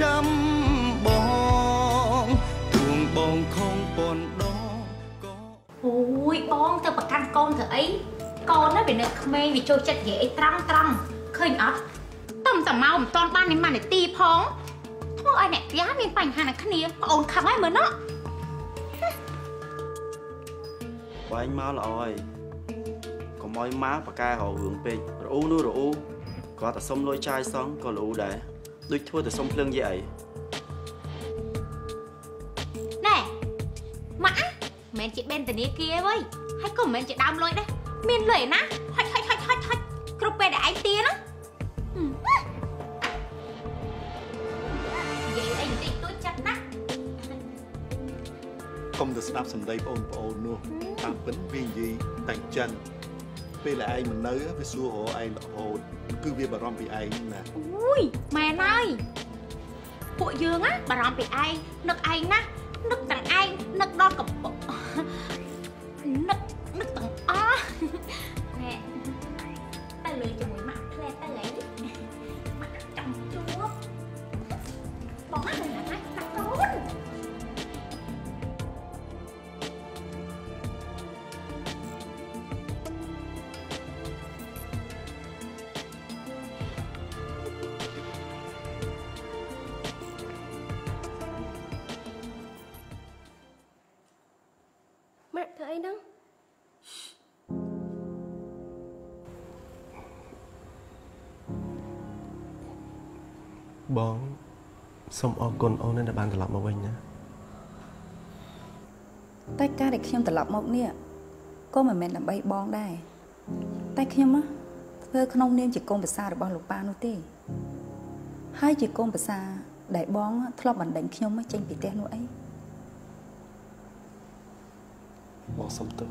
ចាំបងទួងបងខំពនដងក៏អូយបងទៅប្រកាន់កូនទៅអីកូនណាវានៅក្មេងវាចូលចិត្តនិយាយអីត្រង់ឃើញអត់តំតាមកមិនតន់បាននេះទីផងធ្វើឲ្យអ្នកផ្ទះមានបញ្ហានឹងគ្នាប្អូនខឹងហើយមើលណោះបើអញមកល្អហើយកុំឲ្យមកប៉ាកែរករឿងពេករអ៊ូនោះរអ៊ូគាត់តែសុំលុយចាយសងក៏រអ៊ូដែរដូចធ្វើតែសុំភ្លើងយាយអីណែម៉ាក់មិនមែនជាបេនធនាគារទេហើយក៏មិនមែនជាដើមលុយដែរមានលុយឯណាហុចគ្រប់ពេលដែលឯងទាណានិយាយអីបន្តិចតួចចិត្តណាកុំទៅស្ដាប់សម្ដីបងប្អូននោះតាមពិតវានិយាយតែចិនពេលដែលឯងមិននៅវាសួររកឯងរហូតគឺវាបារម្ភពីឯងណាអូយម៉ែណើយពួកយើងណាបារម្ភពីឯងនឹកឯងណានឹកទាំងឯងនឹកដល់កំពុកនឹកទាំងអស់ណែទៅលើជាមួយម៉ាក់ផ្លែទៅអីម៉ាក់ចង់ជួបបងណាដាក់កូនម៉ាក់ធ្វើអីហ្នឹងបងសូមអរគុណអូនដែលបានត្រឡប់មកវិញណាតែការដែលខ្ញុំត្រឡប់មកនេះក៏មិនមែនដើម្បីបងដែរតែខ្ញុំធ្វើក្នុងនាមជាកូនប្រសាររបស់លោកប៉ានោះទេហើយជាកូនប្រសារដែលបងធ្លាប់បណ្ដេញខ្ញុំចេញពីផ្ទះនោះអីបងសុំទោស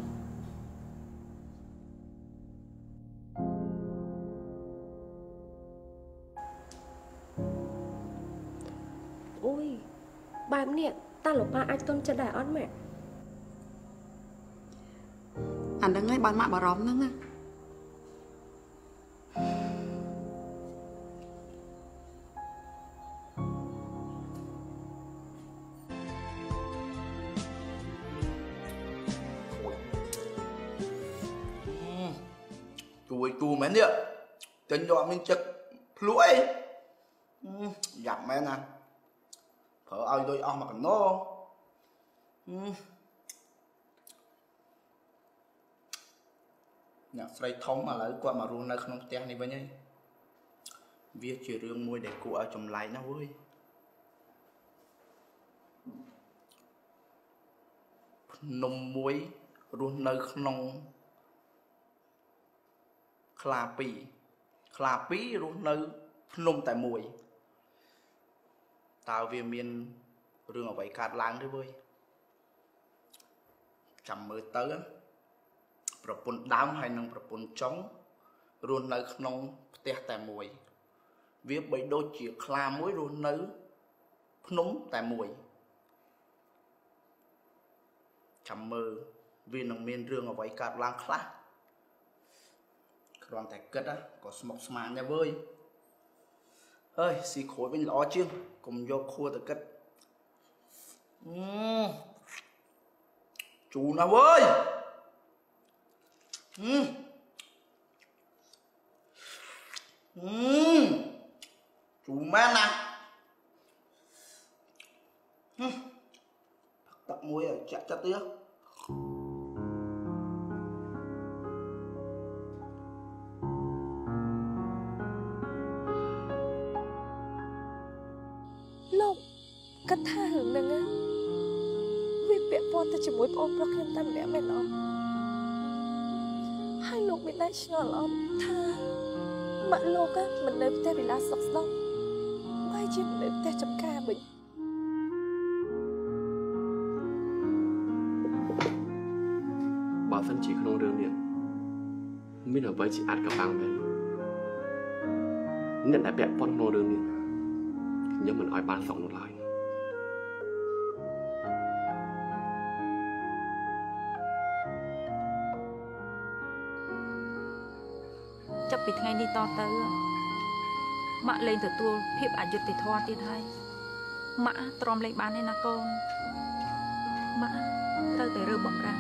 អូយបែបនេះតើលោកប៉ាអាចទុនចិត្តដែរអត់ម៉ាក់អានឹងហើយបានម៉ាក់បារម្ភហ្នឹងណាគូមែននេះចេញយកមានចិត្តភ្លួអីយ៉ាប់មែនណាប្រើឲ្យលុយអស់មកកណោអ្នកស្រីធំឥឡូវគាត់មករស់នៅក្នុងផ្ទះនេះវិញហើយវាជារឿងមួយដែលគួរឲ្យចម្លែកណាស់វើយភ្នំមួយរស់នៅក្នុងខ្លាពីររស់នៅភ្នំតែមួយតើវាមានរឿងអ្វីកើតឡើងទេវើយចាំមើលទៅប្រពន្ធដើមហើយនិងប្រពន្ធចុងរស់នៅក្នុងផ្ទះតែមួយវាបីដូចជាខ្លាមួយរស់នៅភ្នំតែមួយចាំមើលវានឹងមានរឿងអ្វីកើតឡើងខ្លះគ្រាន់តែគិតក៏ស្មុគស្មាញដែរវើយអើយស៊ីក្រួយវិញល្អជាងកុំយកខួរទៅគិតជូរណាស់វើយជូរមែនណាទឹកមួយឲ្យចាក់ចិត្តទៀតលោកគិតថារឿងហ្នឹងវាពាក់ព័ន្ធទៅជាមួយប្អូនប្រុសខ្ញុំតែម្នាក់មែនអត់ហើយលោកមានតែឆ្ងល់អត់ថាម៉ាក់លោកមិននៅផ្ទះវិឡាសុកស្ដុកហើយជានៅផ្ទះចំការវិញបើសិនជាក្នុងរឿងនេះមានអ្វីជាអាចកបាំងមែនអ្នកដែលពាក់ព័ន្ធក្នុងរឿងនេះខ្ញុំមិនឲ្យបានសងនោះឡើយចាប់ពីថ្ងៃនេះតទៅម៉ាក់លែងទទួលភាពអយុត្តិធម៌ទៀតហើយ ម៉ាក់ទ្រាំលេងបានទេណាកូនម៉ាក់ត្រូវតែរើបំរា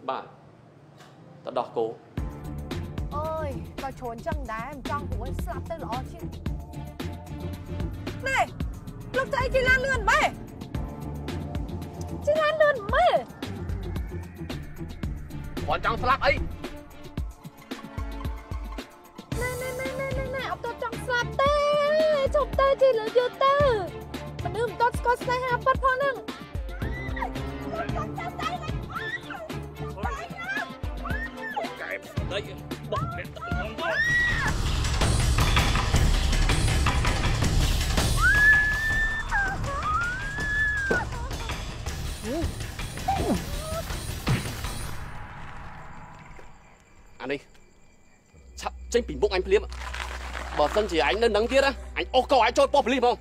បាទតដោះគោអើយបើជ្រុនចឹងដែរមិនចង់ព្រោះស្លាប់ទៅល្អជាងណែលោកចៃជីឡានលឿនម៉េចជីឡានលឿនម៉េចគាត់ចង់ស្លាប់អីណែអត់ទៅចង់ស្លាប់ទេជប់ទៅជីលឿនយកទៅមនុស្សមិនតស្គាល់ស្នេហាប៉ាត់ផងហ្នឹងđây bật lên tập trung quá anh đi sắp tranh bình bụng anh phim bờ sân chỉ anh nên nắng tiết á anh ô câu anh trôi pop phim không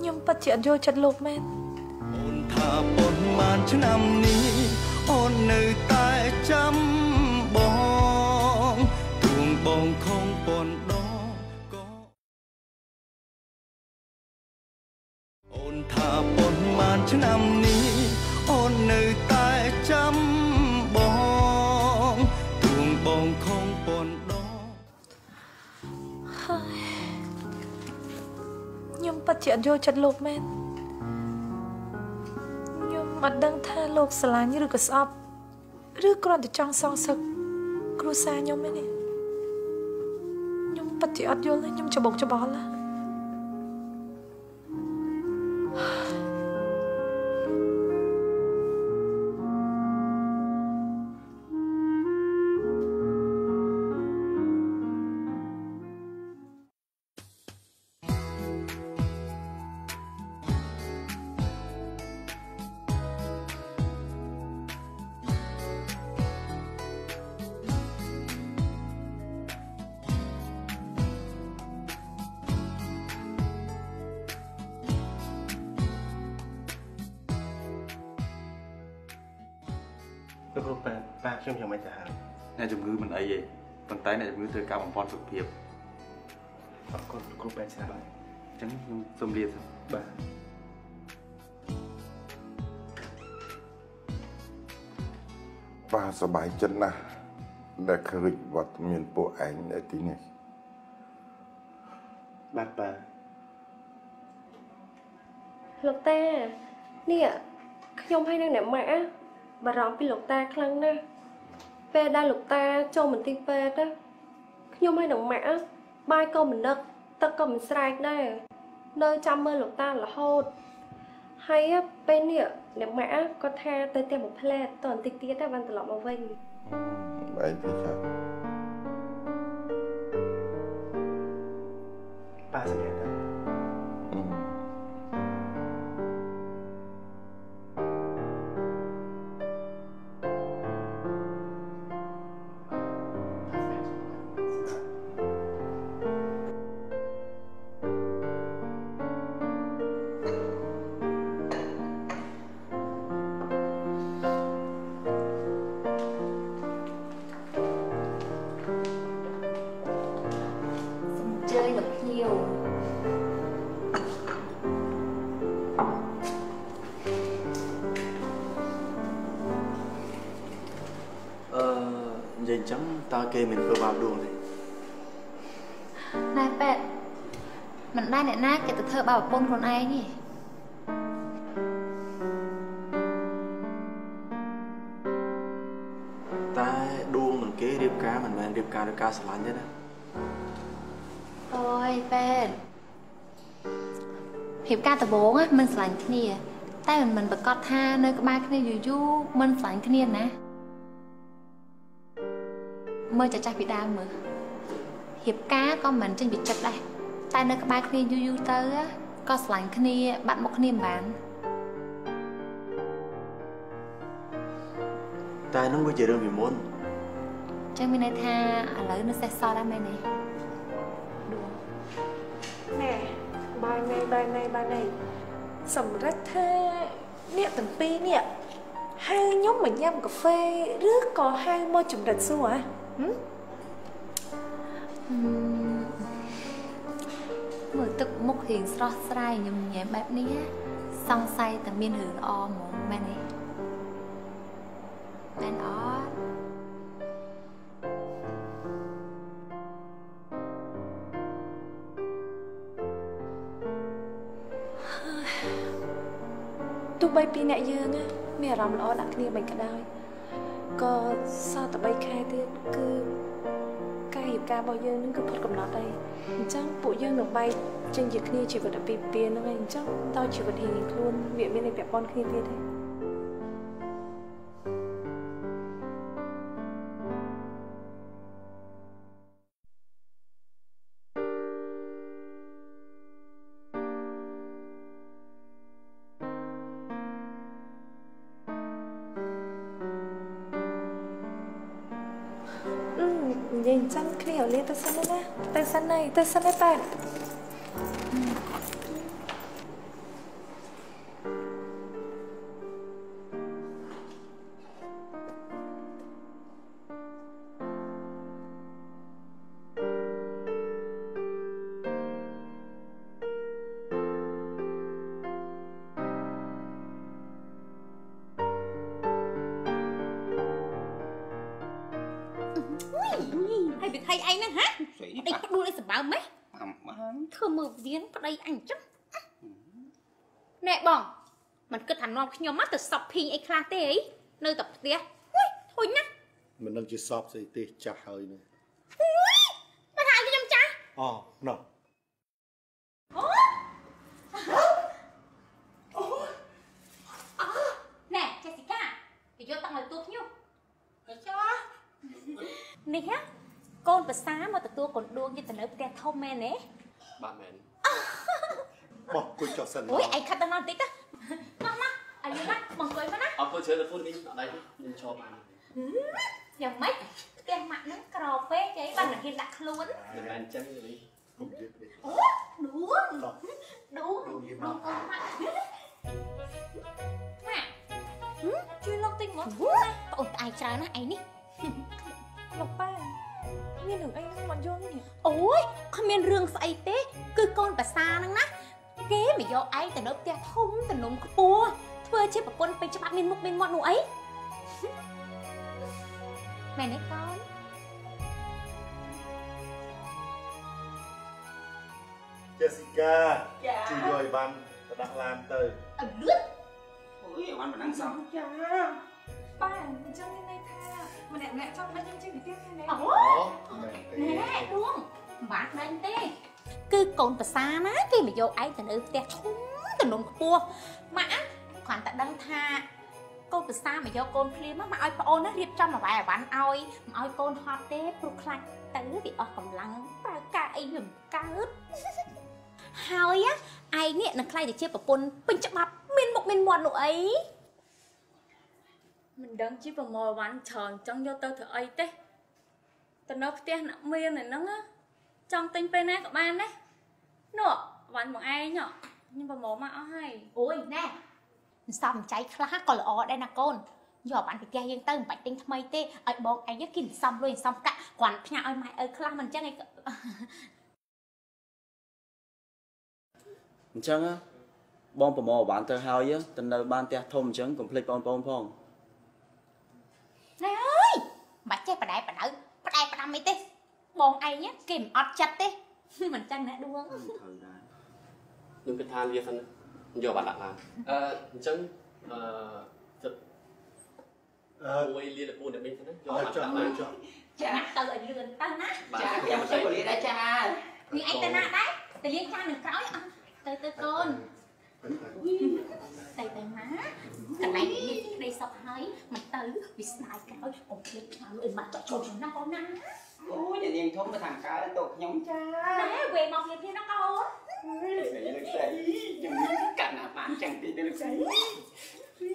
ខ្ញុំពិតជាអត់យល់ចិត្តលោកមែនអូនថាប៉ុន្មានឆ្នាំនេះអូននៅតែចាំបងទួងបងខំប៉ុនដងក៏អូនថាប៉ុន្មានឆ្នាំនេះអូននៅតែចាំបងទួងបងខំប៉ុនដងខ្ញុំពិតជាអត់យល់ចិត្តលោកមែនខ្ញុំអត់ដឹងថាលោកស្រឡាញ់ឬក៏ស្អប់ឬគ្រាន់តែចង់សងសឹកគ្រួសារខ្ញុំឯនេះខ្ញុំពិតជាអត់យល់ទេខ្ញុំច្បុកច្បល់ណាលោកគ្រូប៉ាខ្ញុំយ៉ាងម៉េចទៅហើយអ្នកជំងឺមិនអីទេប៉ុន្តែអ្នកជំងឺត្រូវការបំផន់សុខភាពអរគុណគ្រូប៉ែច្រើនអញ្ចឹងខ្ញុំសូមលាបាទប៉ាសប្បាយចិត្តណាស់ដែលឃើញវត្តមានពួកឯងនៅទីនេះបាទប៉ាលោកតានេះខ្ញុំឲ្យនឹងអ្នកម៉ាក់បារម្ភពីលោកតាខ្លាំងណាស់ពេលដែលលោកតាចូលមន្ទីរពេទ្យខ្ញុំឲ្យនឹងម៉ាក់បាយក៏មិននឹកទឹកក៏មិនស្រែកដែរនៅចាំមើលលោកតារហូតហើយពេលនេះអ្នកម៉ាក់គាត់ថាទៅផ្ទះមួយផ្លែតតបន្តិចទៀតតែបានត្រឡប់មកវិញអីទេចាប៉ាសញ្ញាទៅchơi được nhiều tao kê mình vừa vào đuồng này. Này Pet, mình đây nè na cái từ thơ bảo bôn con ai nhỉ? Ta đuông mình kế điệp cá mình mà điệp cá sả lạnh nhất á. Ôi Pet, hiệp ca từ bốn á, mình sẵn cái này. Tại mình bật cọt tha nơi có ba cái này dù mình sẵn cái này nè. Mơ chả chắc bị đau mà. Hiệp cá con mình trên bị chật đây. Tại nơi có ba cái này dù tới á, có sẵn cái này bạn một cái này bạn. Ta nó có chỉ đơn vì muốn. Chẳng mình này tha, lấy nó sẽ so ra mày này. Nè, bài này sầm rách thế nè tầm pi nè hai nhóm mình nhâm cà phê rước có hai môi chùm rạch xua à? Mới tức mốc hiền sọt sài nhầm nhẹ bẹp ní á, xong say tầm miên hưởng o một mẹ này. Mẹ đó. Tụi bay pi nẹ dương á, mẹ rằm lõ đặt kia mình cả đôi. Có sao tụi bay khai tiết cứ cái hiệp ca bao dương nó cứ phật cầm nọt đây. Chẳng bộ dương được bay trên việc kia chỉ vật ở pi pi nó ngay chắc tao chỉ vật hình luôn viện bên này bẹp con kia tiết đấy. Nhìn chân kia lên tới sân đấy nè, tới sân đấy bạn. Hay việc hay anh nè hả? Đây bắt đuôi lên sầm báo mấy? Thưa mơ viếng bắt đây anh chắc. Nè bỏng, mình cứ thằng non nhau mắt từ shopping ấy khá tê ấy, nơi tập tía. Thôi nhá. Mình đang chỉ shop gì tê chả hơi nữa. Mà thằng cái cha. No. Nè, Jessica, thì vô tặng lời tuột nhiêu. Nè hả? Con và xá mà tụi tôi còn đuông như tụi nó kẹt thông mẹ nè. Bạn mẹ. Bỏ cô cho sân. Ôi, anh khát tao non tí ta. Mắc, anh như mắt, bằng cười mà nè. Cô chơi là phút đi, ở đây nên cho bạn. Dòng mấy, cái mặt nó cà phê cái bạn là kia đặt luôn. Đừng ăn chân đi. Ủa, đúng Chui lông tinh mất. Ôi, ai trái nó anh đi. Lộc ba, miên đường anh nó còn vô nhỉ? Ôi, không miên rương say tế, cứ con bà xa năng ná. Kế mà do ai tao nộp tia thông tao nộp cái bùa. Thưa chết bà con phải cho bạn miên mục miên ngọt nụ ấy. Mẹ này con. Jessica, chú rồi bạn đặt làm tới. Lướt. Ôi, bạn đang xong. Ba, chân lên đây tha. Mà nè trong đây trên bị tiếc này. Nè, đúng. Bác đánh tê. Cứ con bà xa ná, cái mà vô ai tao nộp tia thông tao nộp cái bùa. Mà, khoản ta đăng tha. Con từ xa mà do con phim á mà ơi ôn nó riêng trong mà vài bạn ơi mà ơi con hot té proclaim tới bị ở cầm lăng ta cãi giùm cướp hơi á ai nè nó khai để chia vào pôn bình chậm mặt miên một nụ ấy mình đang chỉ vào mồi bạn tròn trong vô tơ thở ấy té tao nói té nặng miên này nó á trong tinh pe nè của bạn đấy nọ bạn bằng ai nhở nhưng mà mỏ mà hay ôi nè sao mình cháy khá còn là ở đây nè con giờ bạn phải kia yên tâm bạch tinh thay tê ấy bọn anh nhớ kìm xong luôn xong cả quản nhà ơi mày ơi khá mình chắc này Chẳng á, bông bà mò bạn tơ hơi á, tình đời ban tè thông chẳng complete bông phong. Này ơi, bà chơi bà đại bà đỡ, bà ផ្ដែកផ្ដាំអីទេបងឯងគេមិនអត់ចិត្តទេមិនចឹងណាដួងខ្ញុំគិតថាលាសិនយកបាត់ដាក់ឡានអញ្ចឹងមួយលាទៅពូអ្នកវិញសិនណាយកបាត់ដាក់ឡានចុះចាទៅឲ្យលឿនទៅណាចាខ្ញុំទៅលាដែរចានេះឯងទៅណាដែរទៅលៀងចានឹងក្រោយទៅកូនទៅណាកន្លែងនេះក្តីសុខហើយមិនទៅវាស្ដាយក្រោយអុំភ្លេចខាងអីមកចូលក្នុងណាកូនណាអូយនាងធំទៅខាងកើតទៅខ្ញុំចាណែវេមកវាណាកូនលោកស្រីខ្ញុំកាត់ណាបានចឹងទីទៅលោកស្រី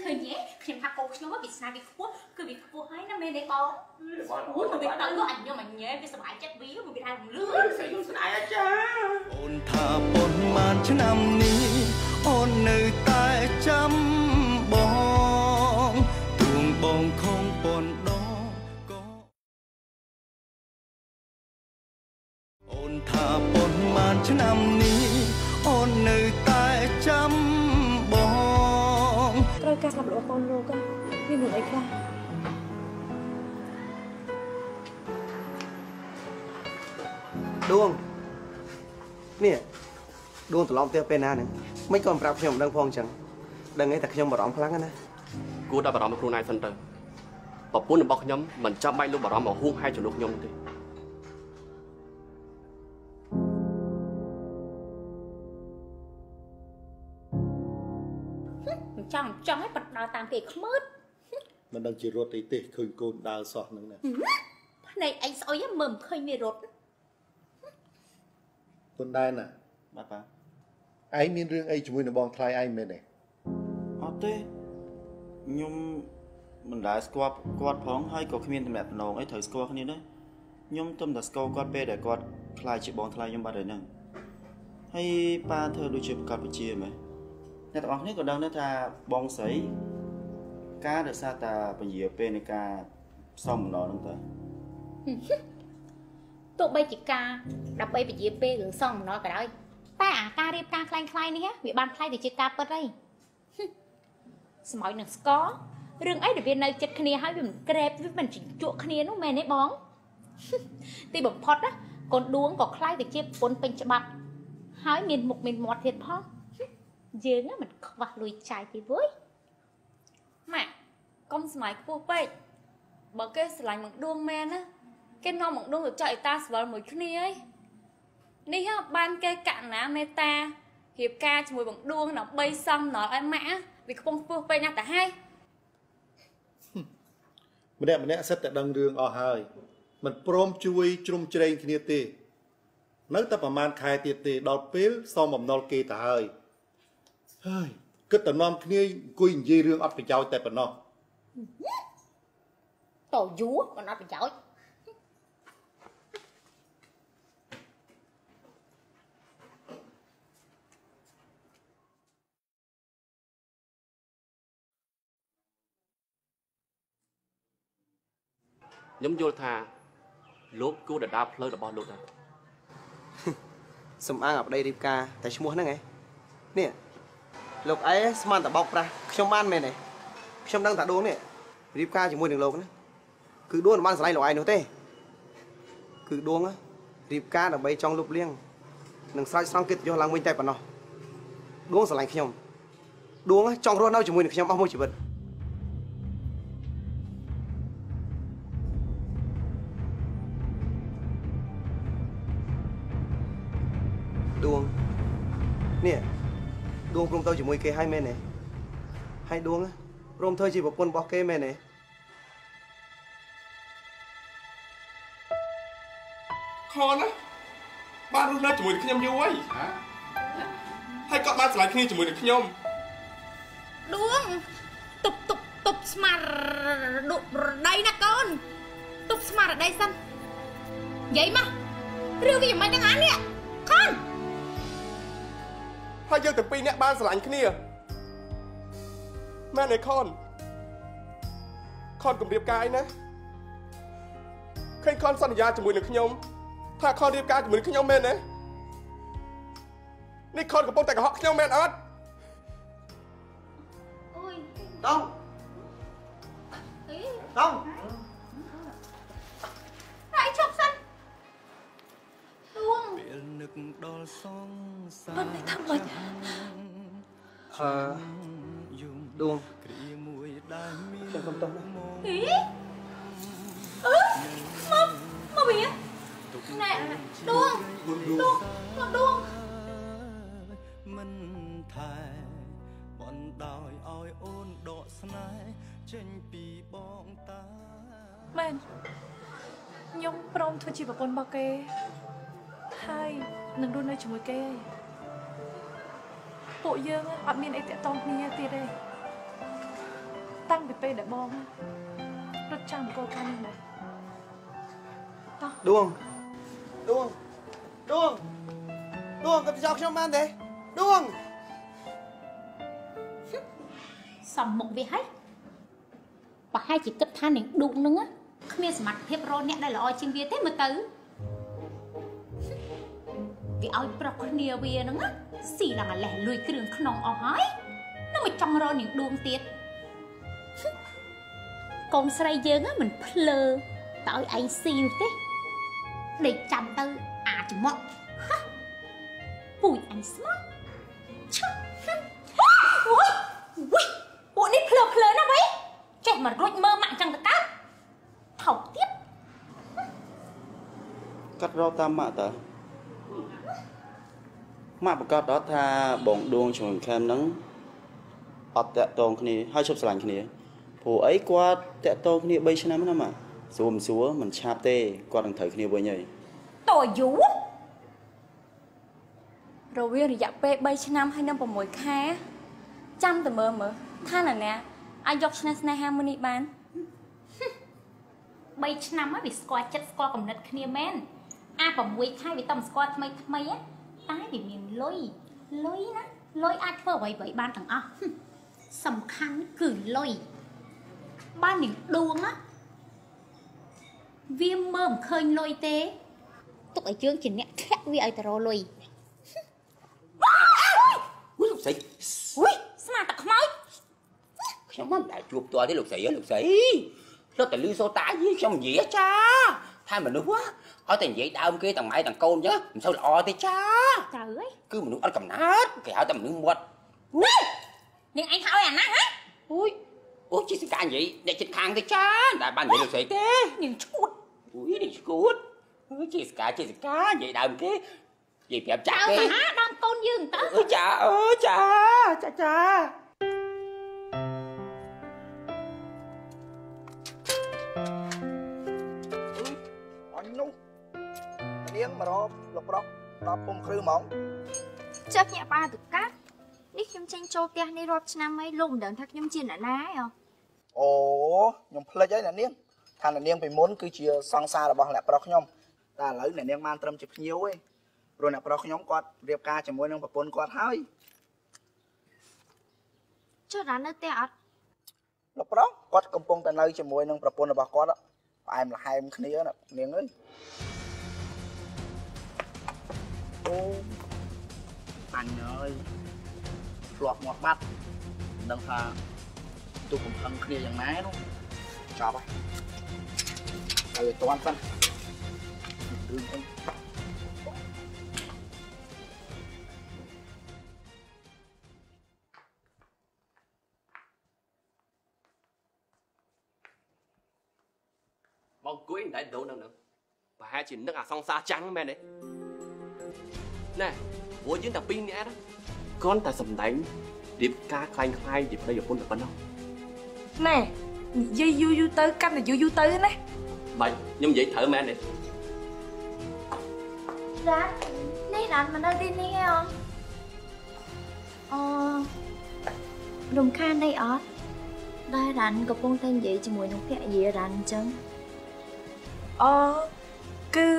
ឃើញទេខ្ញុំថាកូនខ្ញុំវាស្នាវាខ្ពស់គឺវាខ្ពស់ហើយណាមែនទេបងអូនវាទៅអញខ្ញុំអញញ៉ែវាសុបាយចិត្តវាវាដើរលឿនស្រីខ្ញុំស្ដាយអាចាអូនថាប៉ុន្មានឆ្នាំនេះអូននៅតែចាំបងទួងបងខំប៉ុនដងក៏អូនថាប៉ុន្មានឆ្នាំនេះអូននៅតែចាំបងត្រូវការសម្រាប់កូនលោកវាមានអីខ្លះដួងនេះដួងត្រឡប់ទៅពេលណាហ្នឹងមិនក៏ប្រាប់ខ្ញុំដឹងផងអញ្ចឹងដឹងឯងតែខ្ញុំបារម្ភខ្លាំងណាស់គួរតែបារម្ភខ្លួនឯងសិនទៅប្រពន្ធរបស់ខ្ញុំមិនចាំបាច់លោកបារម្ភមកហួងហែចំនួនខ្ញុំទេចង់ឲ្យបដើតាមគេខ្មើតមិនដឹងជារត់អីទេឃើញកូនដើរសោះហ្នឹងណាភ្នែកអញស្អុយមើលមិនឃើញមានរត់កូនដែរណាបាទប៉ាឯងមានរឿងអីជាមួយនឹងបងថ្លៃឯងមែនទេអត់ទេខ្ញុំមិនដែលស្គាល់គាត់ផងហើយក៏គ្មានតំណែងអីត្រូវស្គាល់គ្នាដែរខ្ញុំទំតែស្គាល់គាត់ពេលដែលគាត់ខ្លាចជាបងថ្លៃខ្ញុំបាត់ហើយហ្នឹងហើយប៉ាធ្វើដូចជាប្រកាសពជាមែនអ្នកទាំងអស់គ្នាក៏ដឹងដែរថាបងស្រីការដោយសារតែពញាពេលនៃការសំម្ដងហ្នឹងទៅទោះបីជាការដើម្បីពញាពេលរឿងសំម្ដងក៏ដោយតែអាការរៀបការคล้ายៗនេះវាបានคล้ายទៅជាការពិតហើយស្មោចនឹងស្គររឿងអីដែលវានៅចិត្តគ្នាហើយវាមិនក្រែបវាមិនជញ្ជក់គ្នានោះមែនទេបងទីបំផុតណាកូនដួងក៏คล้ายទៅជាប្រពន្ធពេញច្បាប់ហើយមានមុខមានមាត់ទៀតផងយើងមិនខ្វះលុយចាយទេវើយម៉ាក់កុំស្មៃខ្ពស់ពេកបើគេស្រឡាញ់មកដួងមែនណាគេនាំមកដួងទៅចាក់អេតាស្វល់មួយគ្នាឯងនេះបានគេកណាមេតារៀបការជាមួយបងដួងដើម្បីសំណល់ឲ្យម៉ាក់វាខ្ពង់ខ្ពស់ពេកណាស់តាហើយម្នាក់សិតតែដឹងរឿងអស់ហើយមិនព្រមជួយជ្រោមជ្រែងគ្នាទេនៅតែប្រហែលខែទៀតទេដល់ពេលសមបំណុលគេទៅហើយហើយគិតតែនាំគ្នាអង្គុយនិយាយរឿងអត់ប្រយោជន៍តែប៉ុណ្ណោះតយូរមិនអត់ប្រយោជន៍ខ្ញុំយល់ថាលោកគួរតែដើរផ្លូវរបស់លោកដែរសំអាងអាប្តីរៀបការតែឈ្មោះហ្នឹងឯងនេះលោកឯងស្មានតែបោកប្រាស់ខ្ញុំបានមែនទេខ្ញុំដឹងថាដួងនេះរៀបការជាមួយនឹងលោកណាគឺដួងមិនបានស្រឡាញ់លោកឯងនោះទេគឺដួងរៀបការដើម្បីចង់លុបលាងនិងស្រោចស្រង់កិត្តិយសឡើងវិញតែប៉ុណ្ណោះដួងស្រឡាញ់ខ្ញុំដួងចង់រស់នៅជាមួយនឹងខ្ញុំអស់មួយជីវិតដួងនេះដួងព្រមទៅជាមួយគេហើយមែនទេហើយដួងព្រមធ្វើជាប្រពន្ធរបស់គេមែនទេខនណាបានរស់នៅជាមួយនឹងខ្ញុំយូរហើយគាត់បានស្រឡាញ់គ្នាជាមួយនឹងខ្ញុំដួងតុបស្មារតីណាកូនតុបស្មារតីសិននិយាយមករឿងវាមិនទាំងអានេះខនហើយយើងទាំងពីរនាក់បានស្រឡាញ់គ្នាមែនទេខនគម្រាបការអីណាឃើញខនសន្យាជាមួយនឹងខ្ញុំថាខនរៀបការជាមួយនឹងខ្ញុំមែនទេនេះខនកំពុងតែកុហកខ្ញុំមែនអត់អូយតង់ហើយ Bạn này thăm mình Đuông Em không tốt đâu Ý Mơ bìa Nè Đuông Đuông Mình thải Bọn đòi oi ôn độ snai Trên bì bóng ta Men Nhung prom thôi chỉ vào con bao kê Hai Nâng đôn nơi chỉ mùi kê Bộ dương á miền ấy tẹt tông kia tiệt đây Tăng bị pê để bom á Rất chăm cô khăn này Đuông Cầm dọc trong ban thế Đuông សំមុខវាហើយប្រហែលជាគិតថានឹងឌូកនឹងគ្មានសមត្ថភាពរកអ្នកដែលល្អជាងវាទេមើលទៅវាឲ្យប្រុសគ្នាវាហ្នឹងស៊ីឡើងអាលេះលួយគ្រឿងក្នុងអស់ហើយនឹងមកចង់រកនាងឌួងទៀតកូនស្រីយើងមិនភ្លើតើឲ្យឯងស៊ីនោះទេដេកចាំទៅអាចមកពូចអញស្មោះឈប់អូយពួកនេះភ្លើណាវិញចេះមករួចមើលម៉ាក់ចឹងទៅកើតថោកទៀតកាត់រកតាមម៉ាក់តើម៉ាក់ប្រកាសដល់ថាបងដួងជាមួយខេមហ្នឹងអត់តាក់ទងគ្នាហើយឈប់ស្រឡាញ់គ្នាព្រោះអីគាត់តាក់ទងគ្នា3ឆ្នាំណាម៉ាក់សួរមិនឆាប់ទេគាត់នឹងត្រូវគ្នាវិញហើយតើយូរវាងរយៈពេល3ឆ្នាំហើយនឹង6ខែចាំតែមើលថាណាអាចយកឆ្នាំស្នេហាមួយនេះបាន3ឆ្នាំហើយវាស្គាល់ចិត្តស្គាល់គំនិតគ្នាមែនអា6ខែវាតំស្គាល់ថ្មីតែវាមានលុយណាលុយអាចធ្វើអ្វីបានទាំងអស់សំខាន់គឺលុយបាននាងដួងណាវាមើលមិនឃើញលុយទេទុកឲ្យយើងជាអ្នកធាក់វាឲ្យទៅរកលុយលោកស្រីស្មានតែខ្មោចខ្ញុំមិនដែលជួបផ្ទាល់ទេលោកស្រីលោកស្រីរត់តែលឺសូតាយខ្ញុំនិយាយចាថាមនុស្សឲ្យតែនិយាយដើមគេទាំងម៉ែទាំងកូនអញ្ចឹងមិនសូវល្អទេចាត្រូវហើយគឺមនុស្សអត់កំណើតគេហៅតែមនុស្សមាត់នាងឯងថាឲ្យអាណាហ៎អូជាសិកានិយាយអ្នកចិត្តខាងទេចាតែបាននិយាយលោកស្រីទេនាងឈួតនាងឈួតជាសិកានិយាយដើមគេនិយាយប្រាប់ចាស់គេហាដើមកូនយើងតើចាអញនោះនាងមករកលោកប្រុសដល់ភូមិគ្រឹះហ្មងចាក់ញាក់ប៉ាទៅកាត់នេះខ្ញុំចេញចូលផ្ទះនេះរាប់ឆ្នាំហើយលោកមិនដឹងថាខ្ញុំជាអ្នកណាហ៎អូខ្ញុំភ្លេចហើយអ្នកនាងថាអ្នកនាងពីមុនគឺជាសង្សាររបស់អ្នកប្រុសខ្ញុំតែឥឡូវអ្នកនាងបានត្រឹមជាភ្ញៀវទេព្រោះអ្នកប្រុសខ្ញុំគាត់រៀបការជាមួយនឹងប្រពន្ធគាត់ហើយចុះដល់នៅផ្ទះអត់លោកប្រុសគាត់កំពុងតែនៅជាមួយនឹងប្រពន្ធរបស់គាត់ផ្អែមល្ហែមគ្នាណានាងអើយអូអញអើយធ្លាប់មកបាត់មិនដឹងថាទូកំផឹងគ្នាយ៉ាងណានោះចប់ហើយឲ្យតាន់សិនរឿងអីបងគួយមិនដែរដូនហ្នឹងប្រហែលជានឹកអាសង្សារចាំងមែនទេណែព្រោះយើងតែ2នាក់ណាគ្រាន់តែសំដែងរៀបការខ្លាញ់ជាប្តីប្រពន្ធតែប៉ុណ្ណោះណែនិយាយយូរទៅកាន់តែយូរទៅណាបាច់ខ្ញុំនិយាយត្រូវមែនទេរ៉ានេះរ៉ាន់មកនៅទីនេះហ៎រំខានអីអត់ដែលរ៉ាន់កំពុងតែនិយាយជាមួយនឹងភរិយារ៉ាន់អញ្ចឹងគឺ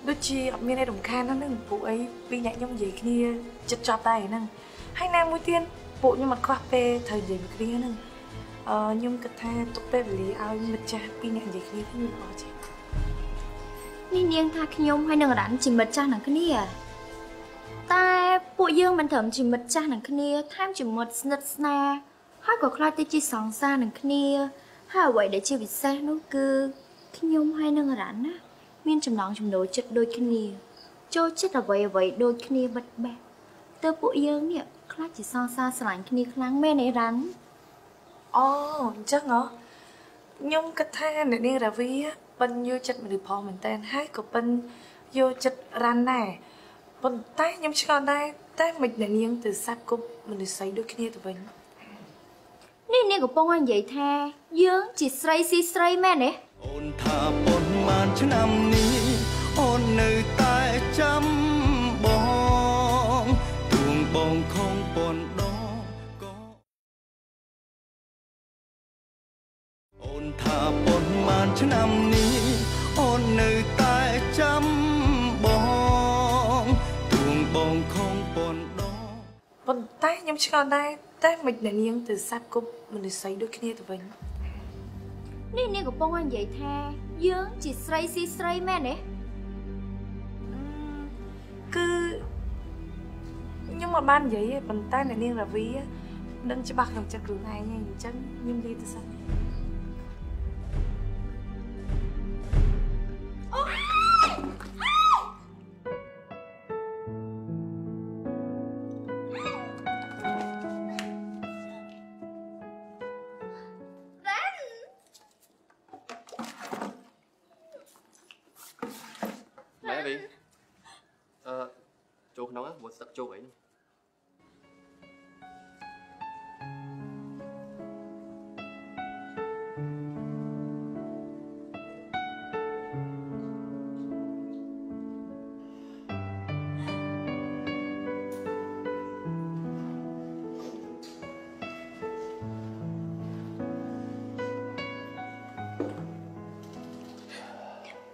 ដូចជាអត់មានអីរំខានហ្នឹងពួកអីពីរអ្នកខ្ញុំនិយាយគ្នាចិត្តចប់តែហ្នឹងហើយណាមួយទៀតពួកខ្ញុំអត់ខ្វះពេលត្រូវនិយាយមួយគ្នាហ្នឹងខ្ញុំគិតថាទុកពេលវេលាឲ្យមិត្តចាស់ពីរអ្នកនិយាយគ្នាទៅល្អជាងនេះនាងថាខ្ញុំហើយនឹងរ៉ាន់ជាមិត្តចាស់នឹងគ្នាតែពួកយើងមិនត្រឹមជាមិត្តចាស់នឹងគ្នាថែមជាមិត្តស្និទ្ធស្នាលហើយក៏ខ្លាចទៅជាសង្សារនឹងគ្នាហើយអ្វីដែលជាពិសេសនោះគឺខ្ញុំហើយនឹងរ៉ាន់ណាមានចំណងចំណូលចិត្តដូចគ្នា ចូលចិត្តអ្វីដូចគ្នាបិទបែកទៅពួកយើងនេះខ្លាចជាសងសាស្រឡាញ់គ្នាខ្លាំងមែនទេរ៉ាន់អូអញ្ចឹងហ៎ខ្ញុំគិតថាអ្នកនាងរាវីប៉ិនយល់ចិត្តមនុស្សផងមែនតើហើយក៏ប៉ិនយល់ចិត្តរ៉ាន់ដែរប៉ុន្តែខ្ញុំឆ្ងល់ដែរតែមិនអ្នកនាងទៅសាប់គប់មនុស្សស្រីដូចគ្នាទៅវិញនេះនាងកំពុងនិយាយថាយើងជាស្រីស៊ីស្រីមែនទេអូនថាប៉ុន្មានឆ្នាំនេះអូននៅតែចាំបងទួងបងខំប៉ុនដងក៏អូនថាប៉ុន្មានឆ្នាំនេះអូននៅតែចាំបងទួងបងខំប៉ុនដងប៉ុន្តែខ្ញុំឆ្ងល់ដែរតែមិនអ្នកនាងទៅសាប់គប់មនុស្សស្រីដូចគ្នាទៅវិញនេះនាងកំពុងនិយាយថាយើងជាស្រីស៊ីស្រីមែនទេគឺខ្ញុំមិនបាននិយាយទេប៉ុន្តែអ្នកនាងរាវីនឹងច្បាស់ក្នុងចិត្តខ្លួនឯងហ្នឹងអញ្ចឹងខ្ញុំនិយាយទៅសិនចូលក្នុងមកស្ទឹកជោគអី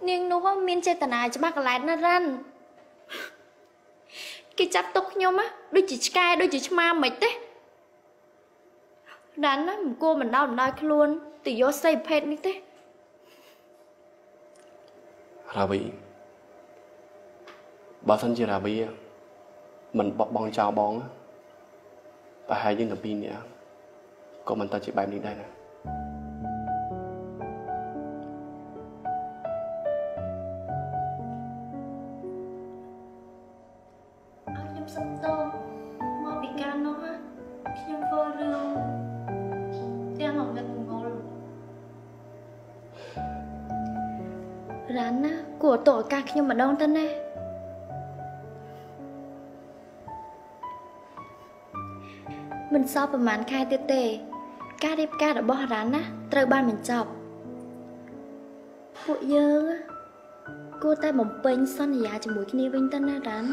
នាងនោះមានចេតនាច្បាស់កន្លែងណារ៉ាន់គេចាប់ទុកខ្ញុំដូចជាឆ្កែដូចជាឆ្មាមិនទេរ៉ាន់មិនគួរមិនដល់ខ្លួនទៅយកស្រីប្រភេទនេះទេរាវីបើសិនជារាវីមិនបោះបង់ចោលបងប្រហែលយើងទាំងពីរនាក់ក៏មិនទៅជាបែបនេះដែរណារ៉ាន់ណាគួរតោឱកាសខ្ញុំម្ដងទៅណាមិនសល់ប្រហែលខែទៀតទេការរៀបការរបស់រ៉ាន់ណាត្រូវបានបញ្ចប់ពួកយើងគួរតែបំពេញសន្យាជាមួយគ្នាវិញទៅណារ៉ាន់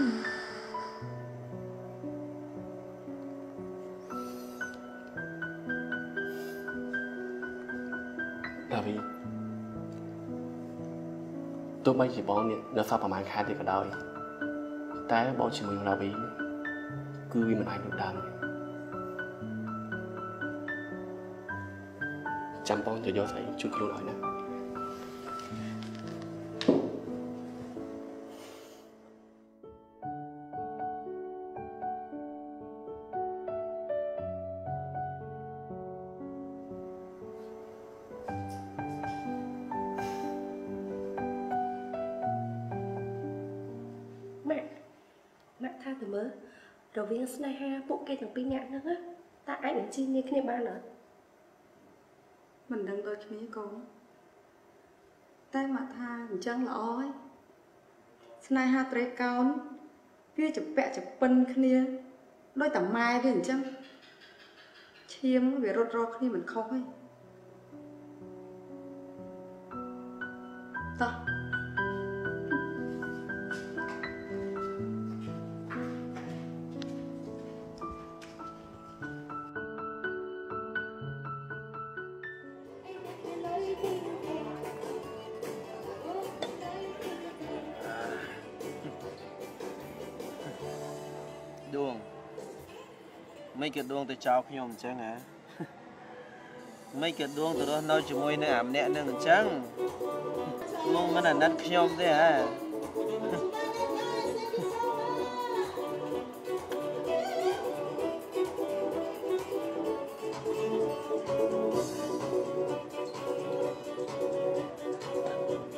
ដាវីទោះបីជាបងនេះនៅសល់ប្រហែលខែទៀតក៏ដោយតែបងជាមួយនឹងរាវីគឺវាមិនអាចដូចដើមចាំបងទៅយកស្អីជួយខ្លួនឲ្យណាម៉ាក់ថាទៅមើលរវាងស្នេហាពួកគេទាំងពីរនាក់ហ្នឹងតើអាចនឹងជិះគ្នាគ្នាបានអត់មិនដឹងដូចគ្នាកូនតែម៉ាក់ថាអញ្ចឹងល្អហើយស្នេហាត្រេកកោនវាចពាក់ចពិនគ្នាដោយតែម៉ែវាអញ្ចឹងឈាមវារត់រកគ្នាមិនខុសទេតោះដួងមិនក៏ដួងទៅចោលខ្ញុំអញ្ចឹងហ៎មិនក៏ដួងទៅរស់នៅជាមួយនឹងអាម្នាក់នឹងអញ្ចឹងមកមិនអាណិតខ្ញុំទេហ៎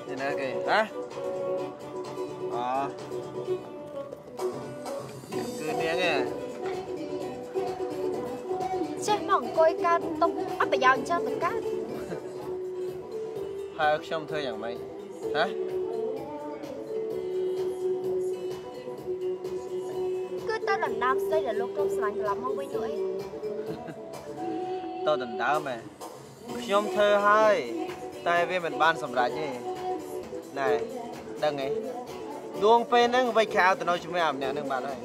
នេះណាគេហ៎អូ គឺនាងឯងចេះមកអង្គុយកើតទុកអត់ប្រយោជន៍ចឹងទៅកើតហើយខ្ញុំធ្វើយ៉ាងម៉េចហ៎គឺទៅដណ្ដើមស្រីដែលលោកគ្រប់ស្រឡាញ់ត្រឡប់មកវិញនោះអីតដណ្ដើមខ្ញុំធ្វើហើយតែវាមិនបានសម្រេចទេណែដឹងទេដួងពេលហ្នឹងវិចខោទៅនៅជាមួយអាម្នាក់ហ្នឹងបានហើយ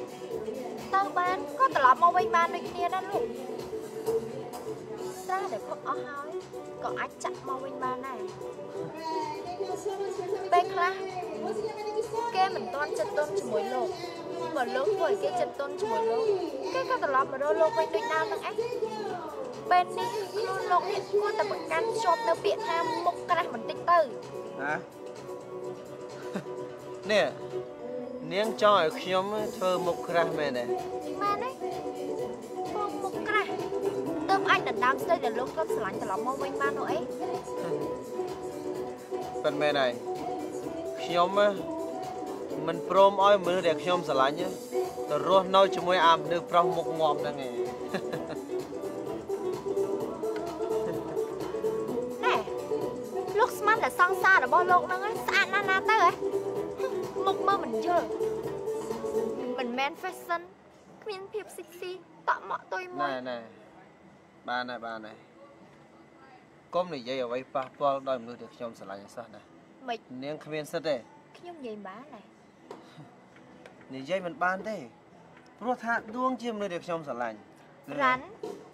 ទៅបានក៏ត្រឡប់មកវិញបានដូចគ្នាដែរលោកស្រាដែលផឹកអស់ហើយក៏អាចចាក់មកវិញបានដែរពេលខ្លះគេមិនទាន់ចិត្តទន់ជាមួយលោកបើលោកធ្វើឲ្យគេចិត្តទន់ជាមួយលោកគេក៏ត្រឡប់មករកលោកវិញដូចដើមហ្នឹងឯងពេលនេះខ្លួនលោកនេះគួរតែប្រកាន់ជាប់នៅពាក្យថាមុខក្រាស់បន្តិចទៅហ៎នេះនាងចង់ឲ្យខ្ញុំធ្វើមុខក្រាស់មែនទេមែនទេធ្វើមុខក្រាស់ទើបអាចដណ្ដើមស្រីដែលលោកគ្រប់ស្រឡាញ់ត្រឡប់មកវិញបាននោះអីប៉ុន្តែមែនហើយខ្ញុំមិនព្រមឲ្យមនុស្សដែលខ្ញុំស្រឡាញ់ទៅរស់នៅជាមួយអាមនុស្សប្រុសមុខងាប់ហ្នឹងឯងលោកស្មានតែសង្សាររបស់លោកហ្នឹងស្អាតណាស់ណាទៅហ៎មុខមើលមិនយល់មិនមែន fashion គ្មានភាព sexy តក់មកទុយមួយណែបានហើយកុំនិយាយអ្វីប៉ះពាល់ដល់មនុស្សដែលខ្ញុំស្រឡាញ់សោះណាមិននាងគ្មានសិទ្ធទេខ្ញុំនិយាយបានដែរនិយាយមិនបានទេព្រោះថាដួងជាមនុស្សដែលខ្ញុំស្រឡាញ់រ៉ាន់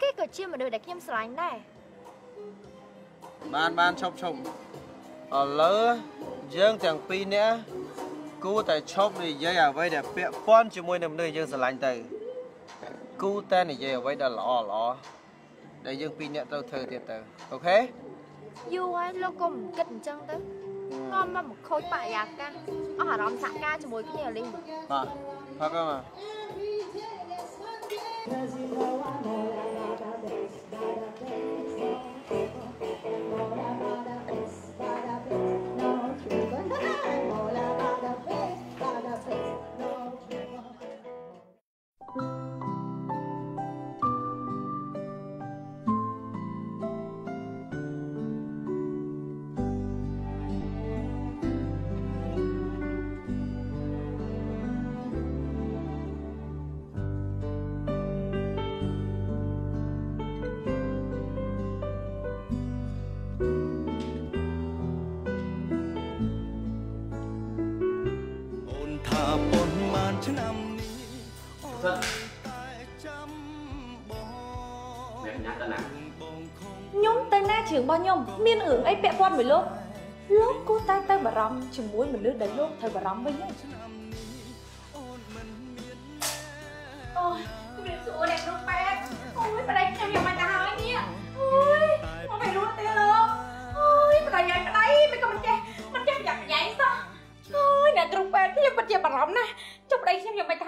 គេក៏ជាមនុស្សដែលខ្ញុំស្រឡាញ់ដែរបានឈប់ឥឡូវយើងទាំងពីរនាក់គួរតែឈប់និយាយអ្វីដែលពាក់ព័ន្ធជាមួយនឹងមនុស្សយើងស្រឡាញ់ទៅគួរតែនិយាយអ្វីដែលល្អដែលយើងពីរនាក់ត្រូវធ្វើទៀតទៅអូខេយូរហើយលោកកុំគិតអញ្ចឹងទៅងំមកខូចបរិយាកាសអស់អារម្មណ៍សហការជាមួយគ្នាលីងបាទផឹកមកខ្ញុំទៅណាជើងរបស់ខ្ញុំមានរឿងអីពាក់ព័ន្ធមួយលោកគួរតែទៅបារម្ភជាមួយមនុស្សដែលលោកត្រូវបារម្ភវិញអូយវាសួរអ្នកលោកប៉ែអូយប្តីខ្ញុំយ៉ាងម៉េចទៅហើយនេះអូយមកមិនរត់ទេលោកអូយប្តីយ៉ាងក្តីមិនក៏មិនចេះប្រយ័ត្នប្រយែងសោះអូយអ្នកគ្រូប៉ែខ្ញុំពិតជាបារម្ភណាស់ចុះប្តីខ្ញុំយ៉ាងម៉េចទៅ